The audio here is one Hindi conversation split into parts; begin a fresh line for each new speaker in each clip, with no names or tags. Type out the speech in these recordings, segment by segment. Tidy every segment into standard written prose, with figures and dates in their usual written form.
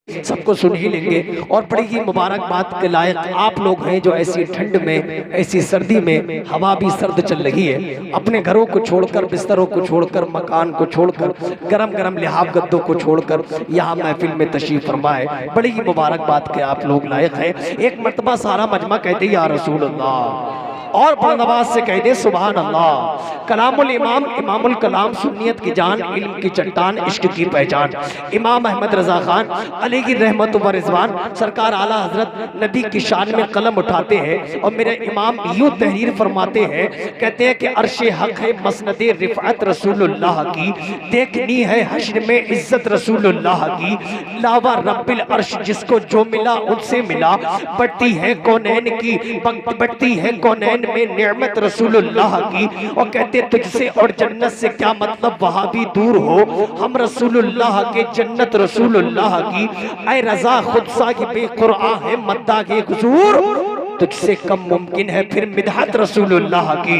सबको सुन ही लेंगे। और बड़ी ही मुबारकबाद के लायक आप लोग हैं जो ऐसी ठंड में, ऐसी सर्दी में, हवा भी सर्द चल रही है, अपने घरों को छोड़कर, बिस्तरों को छोड़कर, मकान को छोड़कर, गरम गरम लिहाफ गद्दों को छोड़कर यहाँ महफिल में तशरीफ फरमाए। बड़ी ही मुबारकबाद के आप लोग लायक हैं। एक मर्तबा सारा मजमा कहते या रसूल अल्लाह, और बड़नवाज से कह दे सुभान अल्लाह। कलामुल इमाम, इमामुल कलाम, सुन्नियत की जान, इल्म की चट्टान, इश्क की पहचान, इमाम अहमद रजा खान अली की रहमत व रिजवान सरकार आला हजरत नबी की शान में कलम उठाते हैं और मेरे इमाम यूं तहरीर फरमाते हैं, कहते हैं कि अर्शे हक है मसनदे रिफ़अत रसूलुल्लाह की, देखनी है हश्र में इज्जत रसूलुल्लाह की, लावा रब्बिल अर्श जिसको जो मिला उनसे मिला, बढ़ती है कौनैन की, बढ़ती है कौनैन में नेमत रसूलुल्लाह की। और कहते तुझसे और जन्नत से क्या मतलब, वहां भी दूर हो, हम रसूलुल्लाह के जन्नत रसूलुल्लाह की। ऐ रजा खुद सा की बेकुरान है मद्दा के हुजूर, तुझसे कम मुमकिन है फिर मिदहत रसूलुल्लाह की,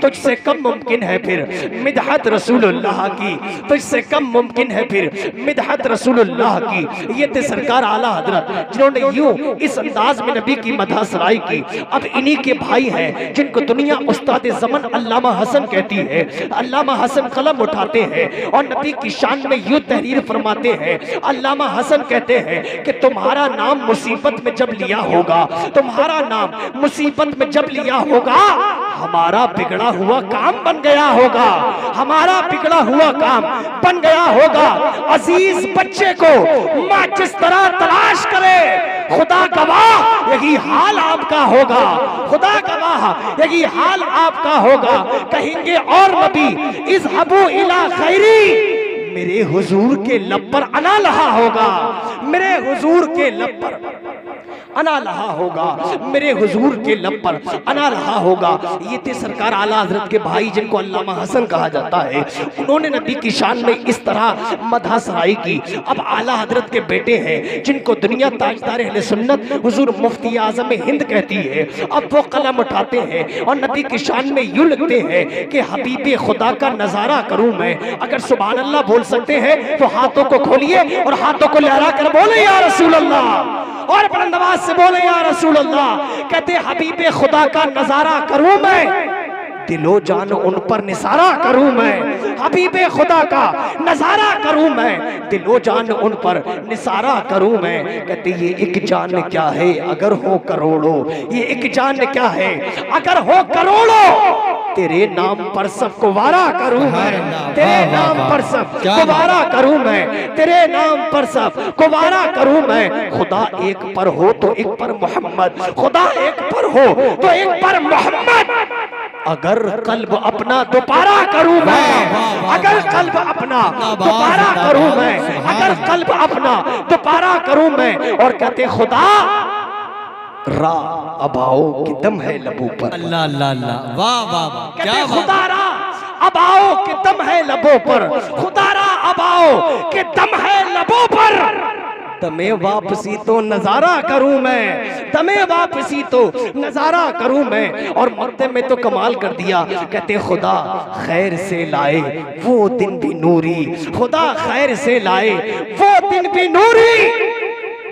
तुझसे कम मुमकिन है फिर मिदहत रसूलुल्लाह की, तुझसे कम मुमकिन है फिर मिदहत रसूलुल्लाह की। ये थे सरकार आला हजरत जिन्होंने यूं इस अंदाज में नबी की मदह सराई की। अब इन्हीं के भाई हैं जिनको दुनिया उस्ताद ज़मन अल्लामा हसन कहती है। अल्लामा हसन कलम उठाते हैं और नबी की शान में यूं तहरीर फरमाते हैं। अल्लामा हसन कहते हैं कि तुम्हारा नाम मुसीबत में जब लिया होगा, तुम्हारा नाम मुसीबत में जब लिया होगा, हमारा बिगड़ा हुआ काम बन गया होगा, हमारा बिगड़ा हुआ काम बन गया होगा। अजीज बच्चे को माँ जिस तरह तलाश करे, खुदा गवाह यही हाल आपका होगा, खुदा गवाह यही हाल आपका होगा। कहेंगे और नबी इज़हबू इला खैरी, मेरे हुजूर के लब पर अना लहा होगा, मेरे हुजूर के लब पर अना लहा होगा, मेरे हुजूर के लब पर अना लहा होगा। ये थे सरकार आला हजरत के भाई जिनको अल्लामा हसन कहा जाता है। उन्होंने नबी की शान में इस तरह मदह सराई की। अब आला हजरत के बेटे हैं जिनको दुनिया ताजदार अहले सुन्नत हुजूर मुफ्ती आज़म हिंद कहती है। अब वो कलम उठाते हैं और नबी की शान में यूं लिखते हैं कि हबीबे खुदा का नजारा करूं मैं। अगर सुभान अल्लाह बोल सकते हैं तो हाथों को खोलिए और हाथों को लहरा कर बोले या रसूल अल्लाह, और बुलंदआवाज से बोले या रसूल अल्लाह। कहते हबीबे खुदा का नजारा करूं मैं, दिलो जान उन पर निसारा करूं मैं, हबीबे खुदा का नजारा करूं मैं, दिलो जान उन पर निसारा करूं मैं। कहते ये एक जान क्या है अगर हो करोड़ों, ये एक जान क्या है अगर हो करोड़ों, तेरे नाम पर सबको वारा करूं मैं, तेरे नाम पर सब को वारा करूं मैं, तेरे नाम पर सब को वारा करूं मैं। खुदा एक पर हो तो एक पर मोहम्मद, खुदा एक पर हो तो एक पर मोहम्मद। अगर कल्ब अपना दोबारा करूं मैं, अगर कल्ब अपना दोबारा करूं मैं, अगर कल्ब अपना दोबारा करूं मैं। और कहते खुदा रा अबाओ की दम है लबों पर,
अल्लाह अल्लाह अल्लाह, वाह वाह वाह, क्या
खुदा रा अबाओ के दम है लबों पर, खुदा रा अबाओ के दम है लबों पर। दमे वापसी तो नजारा करूं मैं, दमे वापसी तो नजारा करूं मैं। और मर्दे में तो कमाल कर दिया। कहते खुदा खैर से लाए वो दिन भी नूरी, खुदा खैर से लाए वो दिन भी नूरी।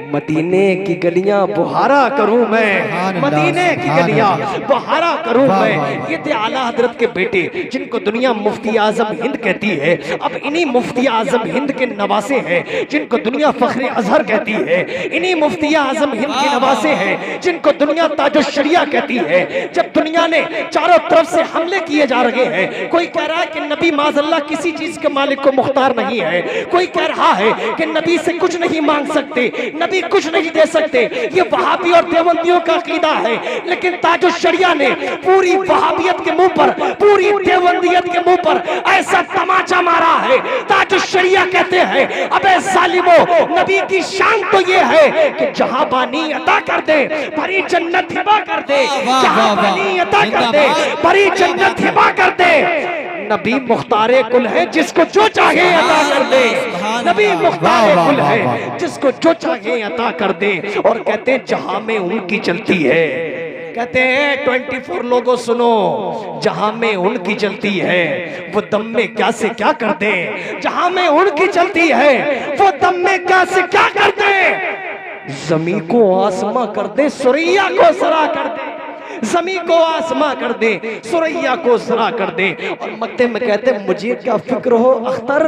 मदीने की गलियां बुहारा करूं मैं, मदीने की गलियां बुहारा करूं मैं। ये थे आला हजरत के बेटे जिनको दुनिया मुफ्ती आजम हिंद कहती है। अब इन्हीं मुफ्ती आजम हिंद के नवासे हैं जिनको दुनिया फख्र अजहर कहती है। इन्हीं मुफ्ती आजम हिंद के नवासे हैं जिनको दुनिया ताजुल शरिया कहती है। जब दुनिया ने चारों तरफ से हमले किए जा रहे हैं, कोई कह रहा है कि नबी माज़अल्लाह किसी चीज के मालिक को मुख्तार नहीं है, कोई कह रहा है कि नबी से कुछ नहीं मांग सकते, नबी कुछ नहीं दे सकते। ये वहाबी और देवबंदियों का अकीदा है। लेकिन ताजुल शरिया ने पूरी वहाबियत के मुंह पर, पूरी देवबंदियत के मुंह पर ऐसा तमाचा मारा है। ताजुल शरिया कहते हैं अबे जालिमो, नबी की शान तो ये है कि जहां बानी अता कर दे, भरी जन्नत हिबा कर दे, जहां बानी अता कर दे, भरी जन्नत हिबा कर दे। नबी मुख्तारे कुल है जिसको जो चाहे अता कर दे, नबी मुख्तारे कुल है जिसको जो चाहे अता कर दे। और कहते हैं जहां में उनकी चलती है, कहते हैं 24 लोगों सुनो, जहां में उनकी चलती है वो दम में क्या से क्या कर दे, जहां में उनकी चलती है वो दम में क्या से क्या कर दे। जमी को आसमां कर दे, सुरैया को सरा कर दे, जमी को आसमां कर दे, सुरैया को सरा कर दे। और मक्ते में कहते मुझे क्या फिक्र हो अख्तर,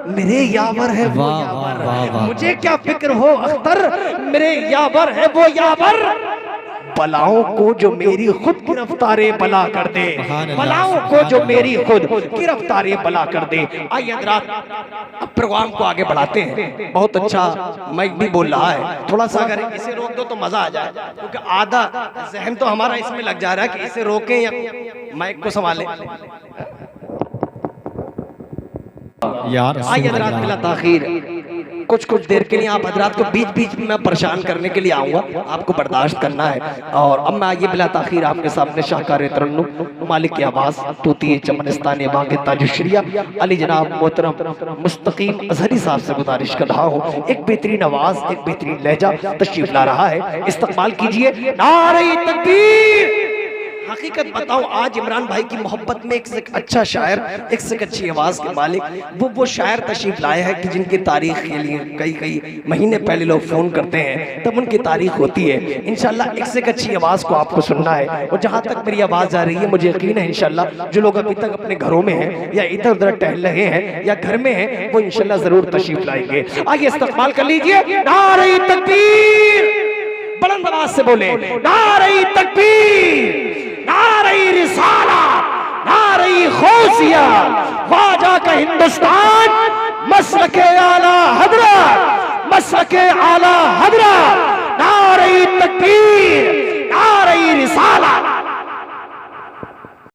मेरे यावर है वो यावर, मुझे क्या फिक्र हो अख्तर, मेरे यावर है वो यावर। बलाओं को जो मेरी खुद गिरफ्तारे बला कर दे, बलाओं को जो मेरी खुद गिरफ्तारे बला कर दे। आइए हज़रात अब प्रोग्राम को आगे बढ़ाते हैं। बहुत अच्छा माइक भी बोल रहा है, थोड़ा सा अगर इसे रोक दो तो मजा आ जाए, क्योंकि आधा जहन तो हमारा इसमें लग जा रहा है कि इसे रोकें या माइक को संभालें।
यार
आइए हज़रात बिला ताखीर कुछ देर के लिए आप हजरात को बीच बीच में मैं परेशान करने के लिए आऊँगा, आपको बर्दाश्त करना है। और अब मैं ये बिला ताखीर आपके सामने शाहकार तरन्नुम मालिक की आवाज़ तूती चमनिस्तानी बांगे ताजुश्रिया अली जनाब मोहतरम मुस्तकीम अजहरी साहब से गुजारिश कर रहा हूँ, एक बेहतरीन आवाज़, एक बेहतरीन लहजा तशरीफ ला रहा है, इस्तकबाल कीजिए। नारे तकबीर। हकीकत बताऊं, आज इमरान भाई की मोहब्बत में एक से अच्छा शायर, एक से अच्छी आवाज़ के मालिक वो शायर तशरीफ लाए हैं कि जिनकी तारीख के लिए कई महीने पहले लोग फ़ोन करते हैं, तब उनकी तारीख होती है। इंशाल्लाह एक से अच्छी आवाज़ को आपको सुनना है। और जहाँ तक मेरी आवाज़ जा रही है, मुझे यकीन है इंशाल्लाह जो लोग अभी तक अपने घरों में हैं या इधर उधर टहल रहे हैं या घर में हैं, वो इंशाल्लाह ज़रूर तशरीफ लाएंगे। आइए इस्तकबाल कर लीजिए। नारे तकबीर, बुलंद आवाज़ से बोले नारे तकबीर, नारे रिसाला, नारे गौसिया, वाजा का हिंदुस्तान, मसलके आला हजरत, मसलके आला हजरत। नारे तकबीर, नारे रिसाला।